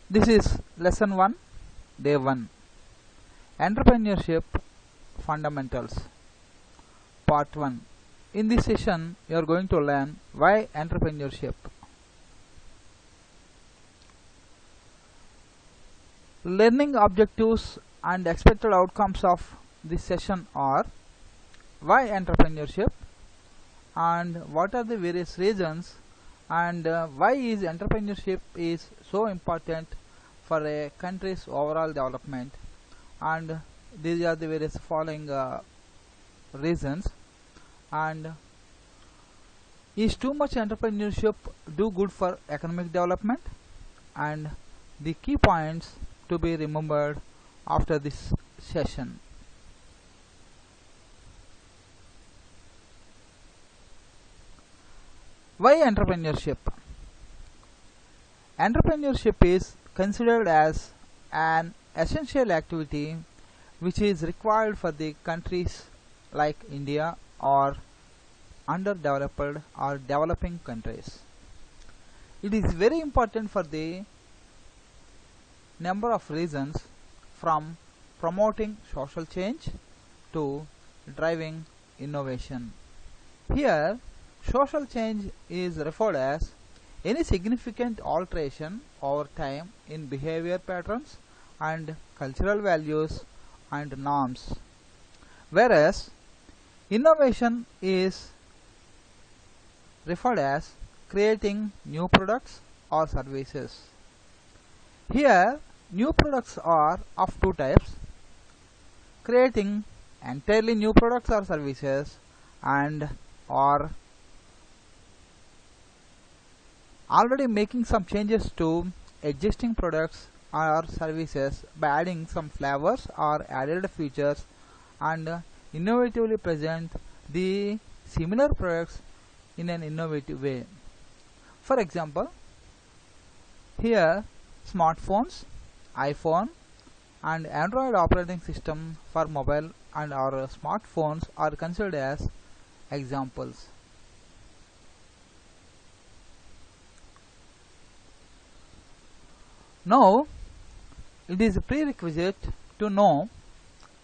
This is lesson 1, day 1, Entrepreneurship Fundamentals, part 1. In this session, you are going to learn why entrepreneurship. Learning objectives and expected outcomes of this session are why entrepreneurship and what are the various reasons and why is entrepreneurship is so important for a country's overall development, and these are the various following reasons. And is too much entrepreneurship do good for economic development, and the key points to be remembered after this session. Why entrepreneurship? Entrepreneurship is considered as an essential activity which is required for the countries like India or underdeveloped or developing countries. It is very important for the number of reasons, from promoting social change to driving innovation. Here, social change is referred as any significant alteration over time in behavior patterns and cultural values and norms, whereas innovation is referred as creating new products or services. Here, new products are of two types: creating entirely new products or services, and or already making some changes to existing products or services by adding some flavors or added features and innovatively present the similar products in an innovative way. For example, here smartphones, iPhone and Android operating system for mobile and our smartphones are considered as examples. Now, it is a prerequisite to know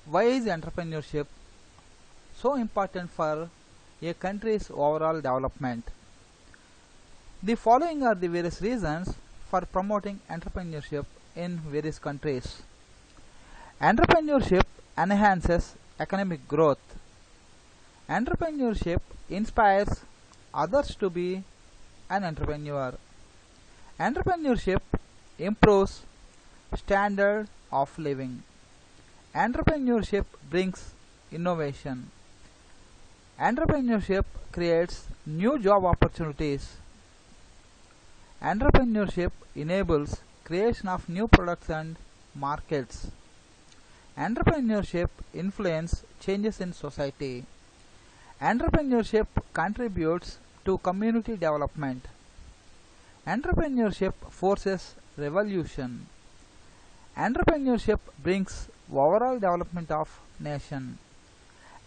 why is entrepreneurship so important for a country's overall development. The following are the various reasons for promoting entrepreneurship in various countries. Entrepreneurship enhances economic growth. Entrepreneurship inspires others to be an entrepreneur. Entrepreneurship improves standard of living. Entrepreneurship brings innovation. Entrepreneurship creates new job opportunities. Entrepreneurship enables creation of new products and markets. Entrepreneurship influences changes in society. Entrepreneurship contributes to community development. Entrepreneurship forces revolution. Entrepreneurship brings overall development of nation.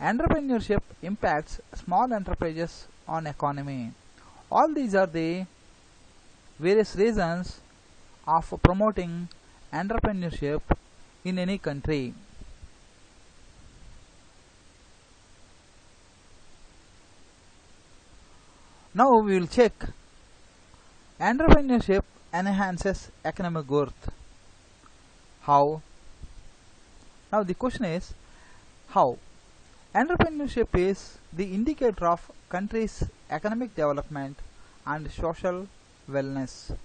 Entrepreneurship impacts small enterprises on economy. All these are the various reasons of promoting entrepreneurship in any country. Now we will check entrepreneurship enhances economic growth. How? Now the question is how? Entrepreneurship is the indicator of country's economic development and social wellness.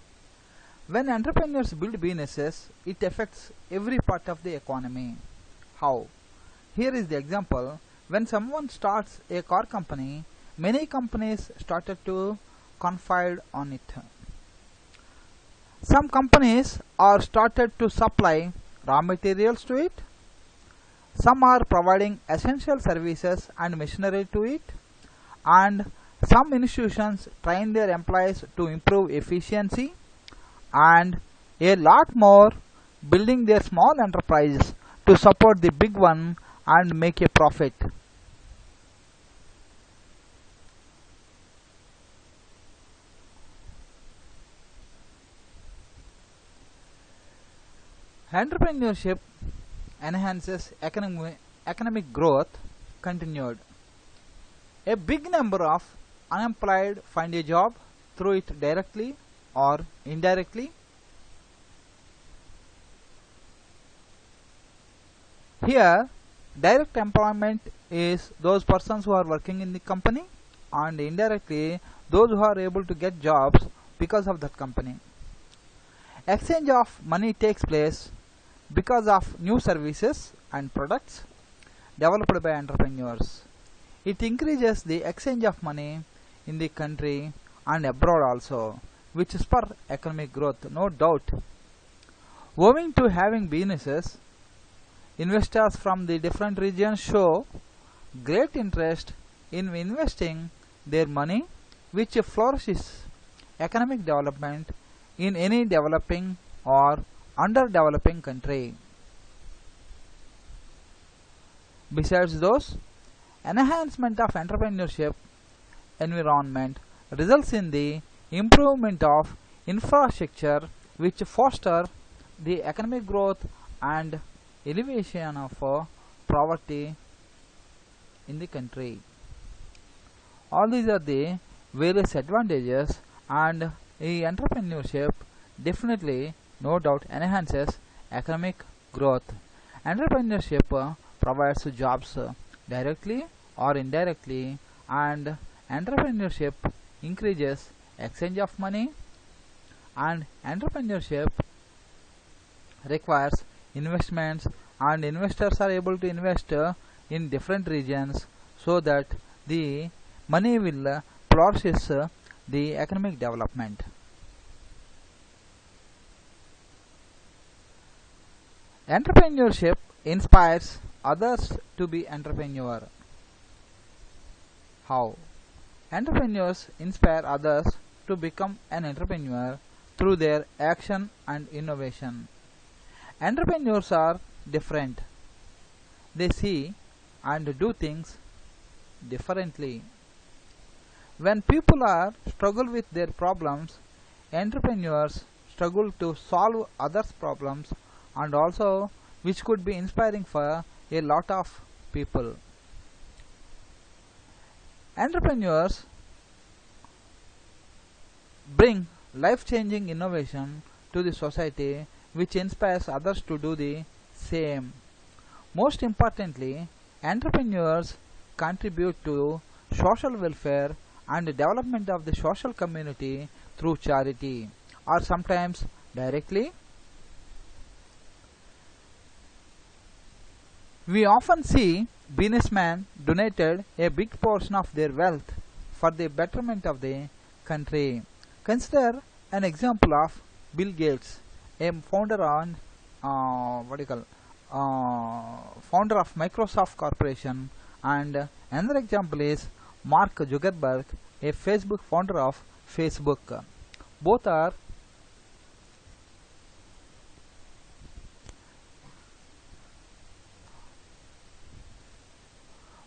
When entrepreneurs build businesses, it affects every part of the economy. How? Here is the example. When someone starts a car company, many companies started to confide on it. Some companies are started to supply raw materials to it. Some are providing essential services and machinery to it, and some institutions train their employees to improve efficiency, and a lot more building their small enterprises to support the big one and make a profit. Entrepreneurship enhances economic growth. Continued. A big number of unemployed find a job through it directly or indirectly. Here, direct employment is those persons who are working in the company, and indirectly those who are able to get jobs because of that company. Exchange of money takes place because of new services and products developed by entrepreneurs. It increases the exchange of money in the country and abroad also, which spur economic growth, no doubt. Owing to having businesses, investors from the different regions show great interest in investing their money, which flourishes economic development in any developing or underdeveloping country. Besides those, enhancement of entrepreneurship environment results in the improvement of infrastructure, which foster the economic growth and elevation of poverty in the country. All these are the various advantages, and the entrepreneurship definitely, no doubt, enhances economic growth. Entrepreneurship provides jobs directly or indirectly, and entrepreneurship increases exchange of money, and entrepreneurship requires investments, and investors are able to invest in different regions so that the money will flourishes the economic development. Entrepreneurship inspires others to be entrepreneur. How? Entrepreneurs inspire others to become an entrepreneur through their action and innovation. Entrepreneurs are different. They see and do things differently. When people are struggle with their problems, entrepreneurs struggle to solve others' problems, and also which could be inspiring for a lot of people. Entrepreneurs bring life-changing innovation to the society, which inspires others to do the same. Most importantly, entrepreneurs contribute to social welfare and development of the social community through charity, or sometimes directly. We often see businessmen donated a big portion of their wealth for the betterment of the country. Consider an example of Bill Gates, a founder on founder of Microsoft Corporation, and another example is Mark Zuckerberg, a Facebook founder of Facebook. Both are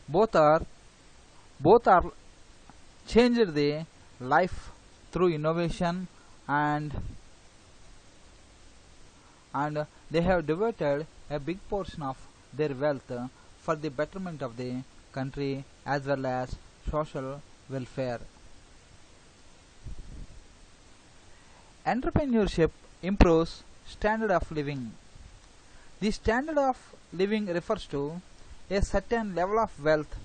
both are both are changed the life through innovation, and they have devoted a big portion of their wealth for the betterment of the country as well as social welfare. Entrepreneurship improves standard of living. The standard of living refers to a certain level of wealth,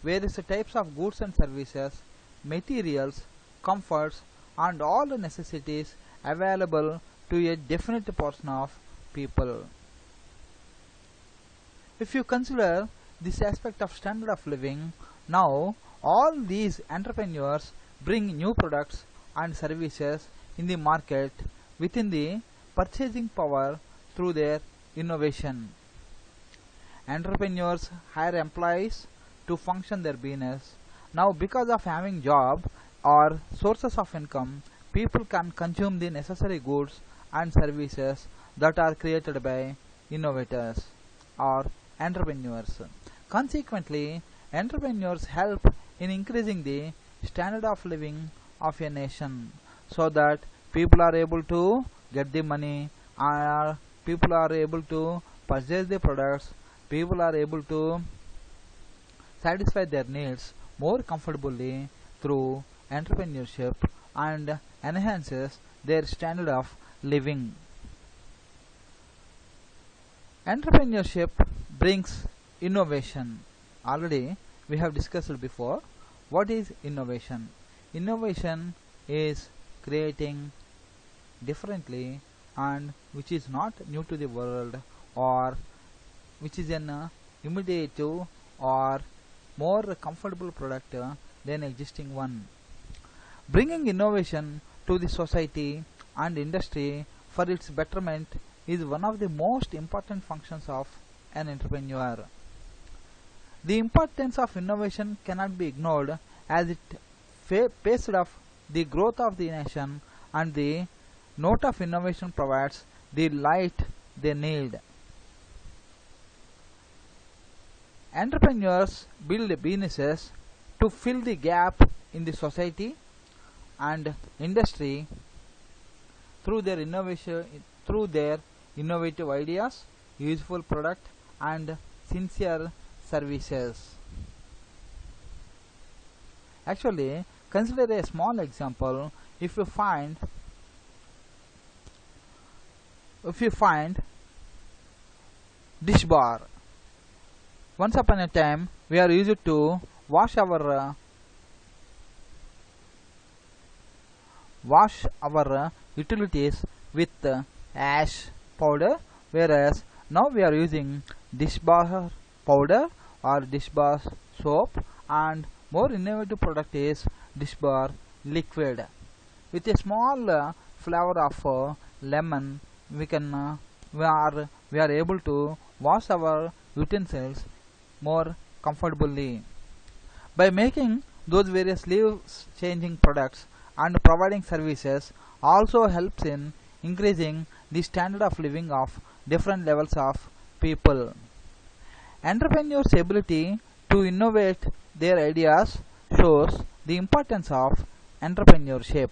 various types of goods and services, materials, comforts, and all the necessities available to a definite portion of people. If you consider this aspect of standard of living, now all these entrepreneurs bring new products and services in the market within the purchasing power through their innovation. Entrepreneurs hire employees to function their business. Now, because of having job or sources of income, people can consume the necessary goods and services that are created by innovators or entrepreneurs. Consequently, entrepreneurs help in increasing the standard of living of a nation so that people are able to get the money or people are able to purchase the products, people are able to satisfy their needs more comfortably through entrepreneurship and enhances their standard of living. Entrepreneurship brings innovation. Already we have discussed before. What is innovation? Innovation is creating differently and which is not new to the world, or which is an imitative or more comfortable product than existing one. Bringing innovation to the society and industry for its betterment is one of the most important functions of an entrepreneur. The importance of innovation cannot be ignored, as it paced off the growth of the nation, and the note of innovation provides the light they need. Entrepreneurs build businesses to fill the gap in the society and industry through their innovative ideas, useful product, and sincere services. Actually, consider a small example. If you find dish bar. Once upon a time, we are used to wash our utilities with ash powder, whereas now we are using dish bar powder or dish bar soap, and more innovative product is dish bar liquid. With a small flavor of lemon, we are able to wash our utensils more comfortably. By making those various lives changing products and providing services also helps in increasing the standard of living of different levels of people. Entrepreneurs' ability to innovate their ideas shows the importance of entrepreneurship.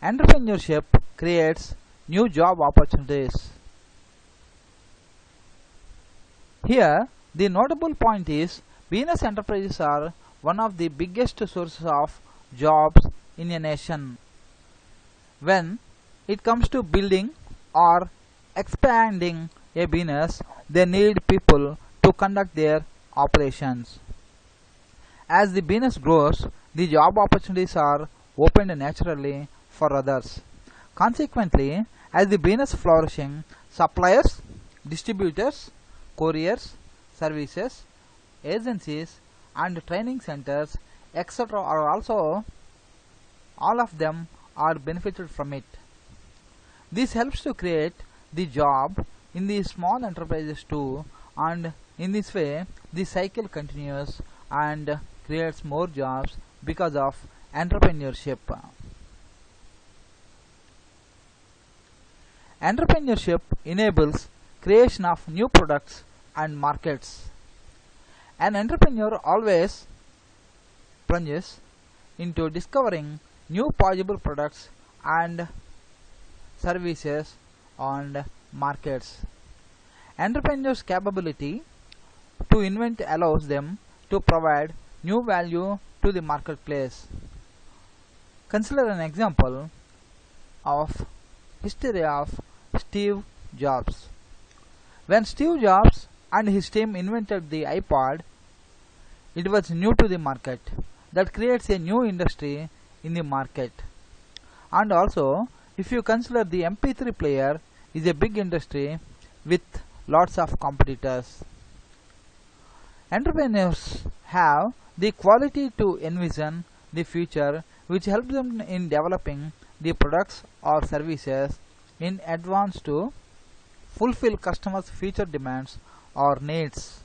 Entrepreneurship creates new job opportunities. Here, the notable point is business enterprises are one of the biggest sources of jobs in a nation. When it comes to building or expanding a business, they need people to conduct their operations. As the business grows, the job opportunities are opened naturally for others. Consequently, as the business flourishing, suppliers, distributors, couriers, services, agencies, and training centers, etc. are also, all of them are benefited from it. This helps to create the job in the small enterprises too, and in this way the cycle continues and creates more jobs because of entrepreneurship. Entrepreneurship enables creation of new products and markets. An entrepreneur always plunges into discovering new possible products and services on markets. Entrepreneurs' capability to invent allows them to provide new value to the marketplace. Consider an example of history of Steve Jobs. When Steve Jobs and his team invented the iPod, it was new to the market. That creates a new industry in the market. And also, if you consider the MP3 player is a big industry with lots of competitors. Entrepreneurs have the quality to envision the future, which helps them in developing the products or services in advance to fulfill customers' future demands or needs.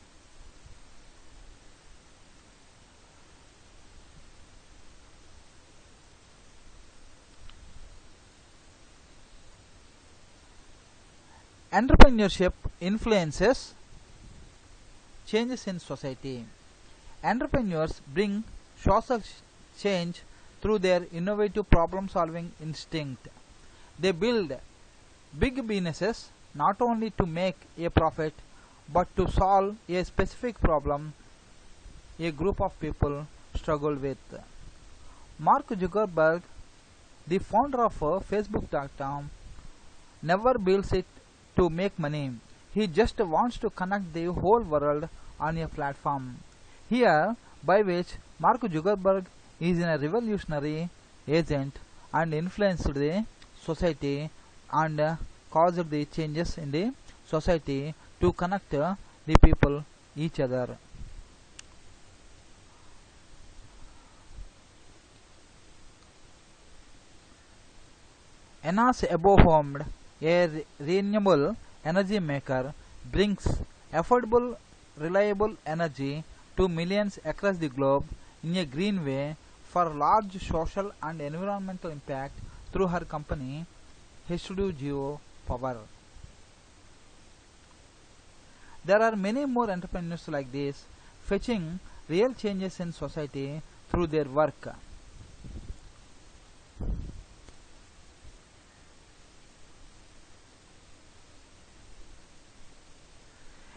Entrepreneurship influences changes in society. Entrepreneurs bring social change through their innovative problem-solving instinct. They build big businesses not only to make a profit but to solve a specific problem a group of people struggle with. Mark Zuckerberg, the founder of Facebook.com, never builds it to make money. He just wants to connect the whole world on a platform. Here, by which Mark Zuckerberg is a revolutionary agent and influenced the society and caused the changes in the society to connect the people each other. Enas Abohomed, a renewable energy maker, brings affordable, reliable energy to millions across the globe in a green way for large social and environmental impact through her company H2Geo Power. There are many more entrepreneurs like this, fetching real changes in society through their work.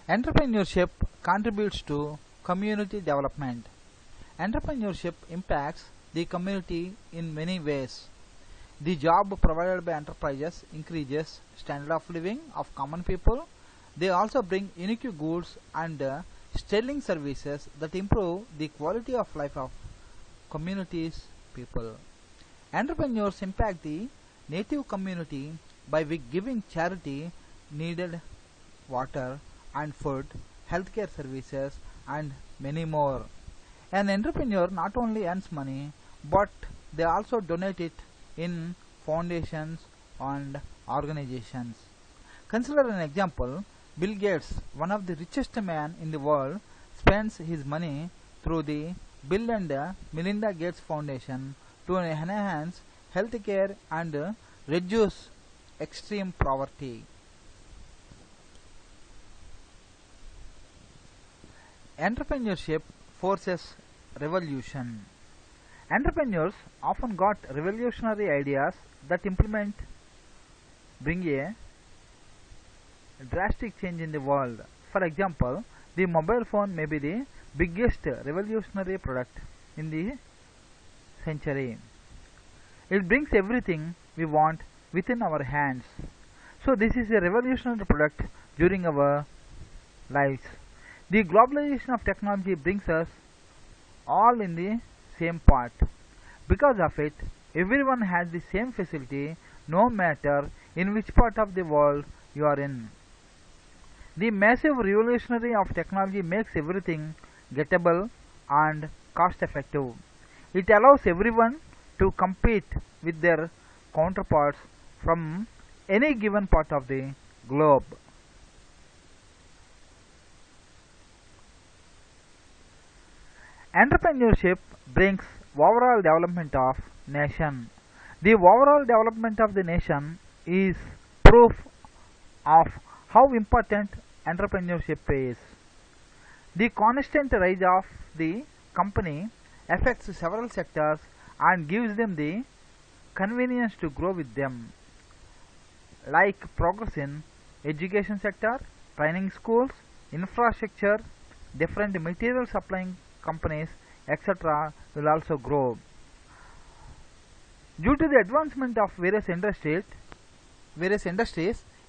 Entrepreneurship contributes to community development. Entrepreneurship impacts the community in many ways. The job provided by enterprises increases standard of living of common people. They also bring unique goods and sterling services that improve the quality of life of communities people. Entrepreneurs impact the native community by giving charity, needed water and food, healthcare services and many more. An entrepreneur not only earns money but they also donate it in foundations and organizations. Consider an example. Bill Gates, one of the richest men in the world, spends his money through the Bill and Melinda Gates Foundation to enhance healthcare and reduce extreme poverty. Entrepreneurship forces revolution. Entrepreneurs often got revolutionary ideas that bring a drastic change in the world. For example, the mobile phone may be the biggest revolutionary product in the century. It brings everything we want within our hands. So this is a revolutionary product during our lives. The globalization of technology brings us all in the same part. Because of it, everyone has the same facility no matter in which part of the world you are in. The massive revolutionary of technology makes everything gettable and cost effective. It allows everyone to compete with their counterparts from any given part of the globe. Entrepreneurship brings overall development of nation. The overall development of the nation is proof of how important entrepreneurship is. The constant rise of the company affects several sectors and gives them the convenience to grow with them, like progress in education sector, training schools, infrastructure, different material supplying companies, etc. will also grow. Due to the advancement of various industries,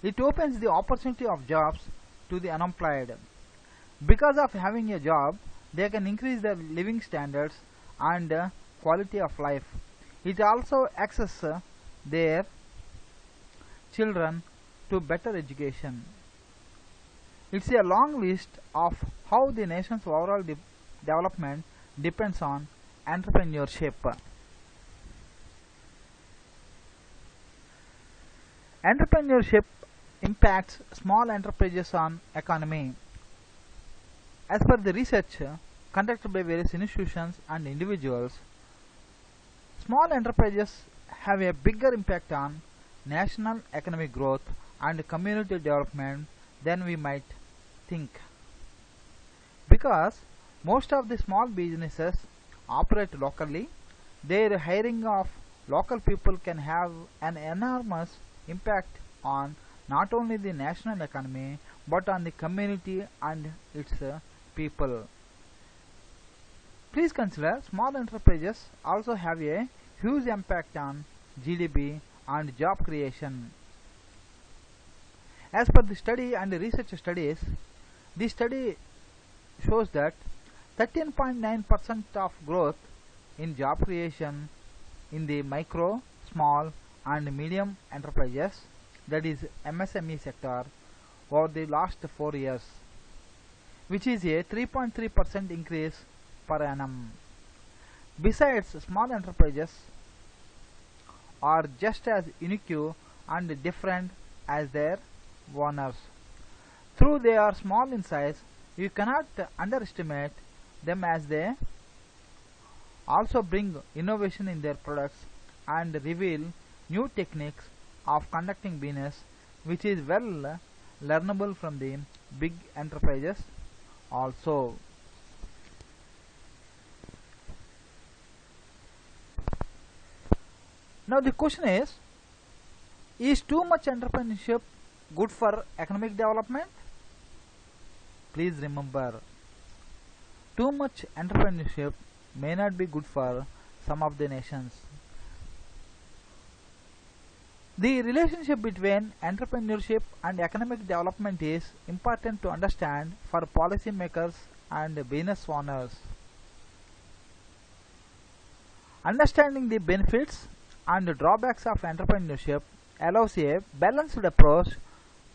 it opens the opportunity of jobs to the unemployed. Because of having a job, they can increase their living standards and quality of life. It also accesses their children to better education. It's a long list of how the nation's overall development depends on entrepreneurship. Entrepreneurship impacts small enterprises on economy. As per the research conducted by various institutions and individuals, small enterprises have a bigger impact on national economic growth and community development than we might think. Because most of the small businesses operate locally Their hiring of local people can have an enormous impact on not only the national economy but on the community and its people. Please consider small enterprises also have a huge impact on GDP and job creation. As per the study and the research studies, the study shows that 13.9% of growth in job creation in the micro, small and medium enterprises, that is MSME sector, over the last 4 years, which is a 3.3% increase per annum. Besides, small enterprises are just as unique and different as their owners. Though they are small in size, you cannot underestimate them, as they also bring innovation in their products and reveal new techniques of conducting business, which is well learnable from the big enterprises also. Now the question is too much entrepreneurship good for economic development? Please remember, too much entrepreneurship may not be good for some of the nations. The relationship between entrepreneurship and economic development is important to understand for policymakers and business owners. Understanding the benefits and drawbacks of entrepreneurship allows a balanced approach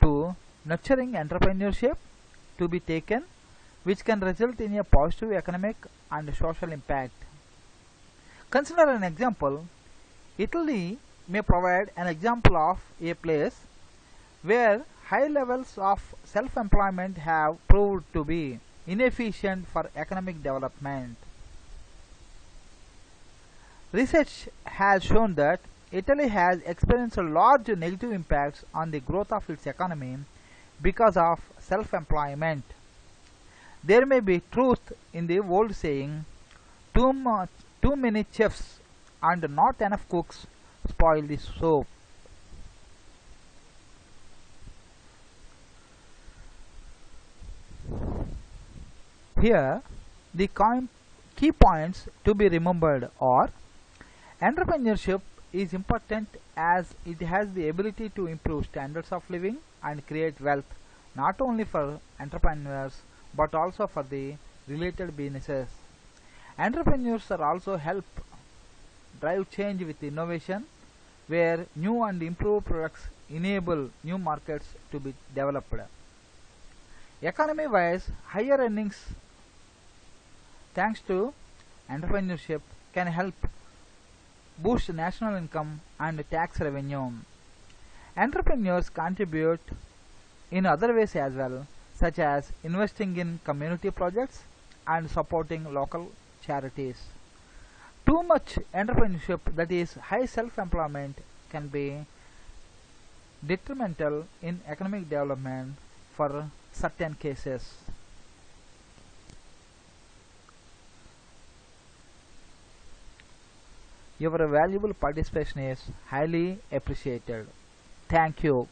to nurturing entrepreneurship to be taken, which can result in a positive economic and social impact. Consider an example. Italy may provide an example of a place where high levels of self-employment have proved to be inefficient for economic development. Research has shown that Italy has experienced large negative impacts on the growth of its economy because of self-employment. There may be truth in the old saying, too many chefs and not enough cooks spoil the soup. Here, the key points to be remembered are: entrepreneurship is important as it has the ability to improve standards of living and create wealth not only for entrepreneurs but also for the related businesses. Entrepreneurs are also help drive change with innovation, where new and improved products enable new markets to be developed. Economy-wise, higher earnings thanks to entrepreneurship can help boost national income and tax revenue. Entrepreneurs contribute in other ways as well, such as investing in community projects and supporting local charities. Too much entrepreneurship, that is high self-employment, can be detrimental in economic development for certain cases. Your valuable participation is highly appreciated. Thank you.